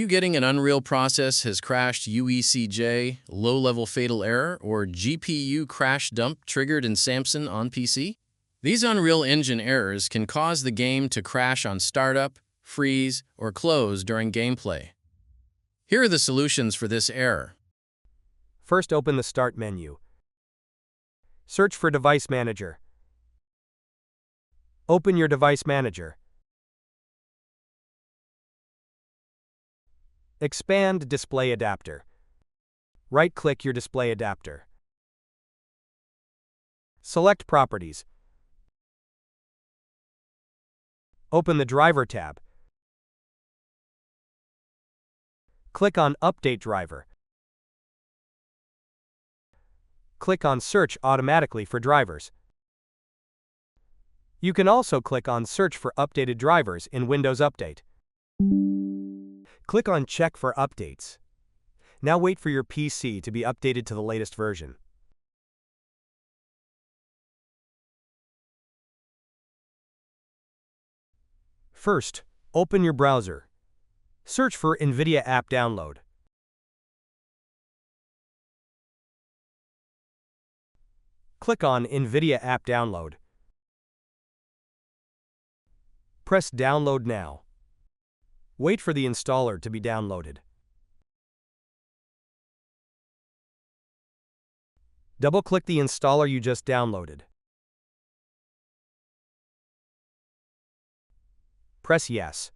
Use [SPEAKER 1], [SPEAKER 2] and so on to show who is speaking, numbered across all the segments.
[SPEAKER 1] you getting an Unreal process has crashed UECJ, low-level fatal error, or GPU crash dump triggered in Samson on PC? These Unreal Engine errors can cause the game to crash on startup, freeze, or close during gameplay. Here are the solutions for this error.
[SPEAKER 2] First, open the Start menu. Search for Device Manager. Open your Device Manager. Expand Display Adapter. Right-click your display adapter. Select Properties. Open the Driver tab. Click on Update Driver. Click on Search automatically for drivers. You can also click on Search for updated drivers in Windows Update. Click on Check for updates. Now wait for your PC to be updated to the latest version. First, open your browser. Search for NVIDIA App Download. Click on NVIDIA App Download. Press Download Now. Wait for the installer to be downloaded. Double-click the installer you just downloaded. Press Yes.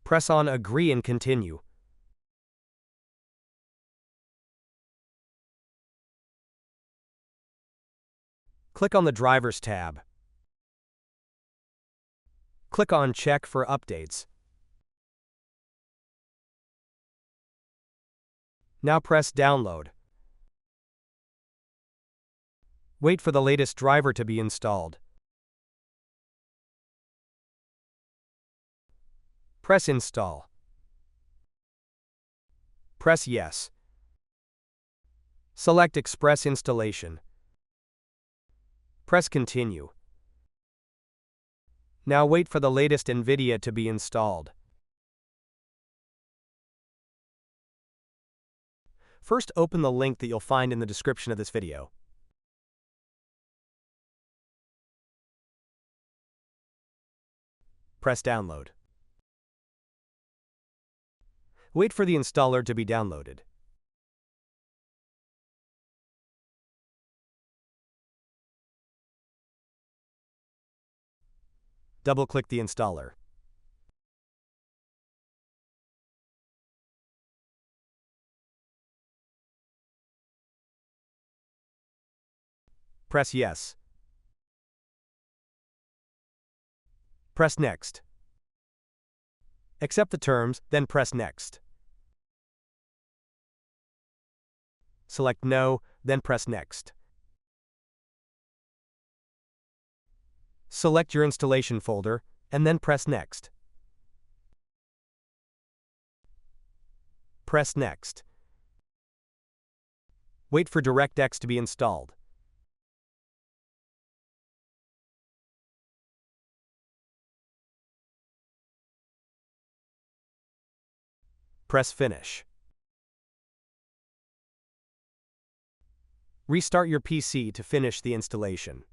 [SPEAKER 2] Press on Agree and Continue. Click on the Drivers tab. Click on Check for updates. Now press Download. Wait for the latest driver to be installed. Press Install. Press Yes. Select Express Installation. Press Continue. Now wait for the latest NVIDIA to be installed. First, open the link that you'll find in the description of this video. Press Download. Wait for the installer to be downloaded. Double-click the installer. Press Yes. Press Next. Accept the terms, then press Next. Select No, then press Next. Select your installation folder, and then press Next. Press Next. Wait for DirectX to be installed. Press Finish. Restart your PC to finish the installation.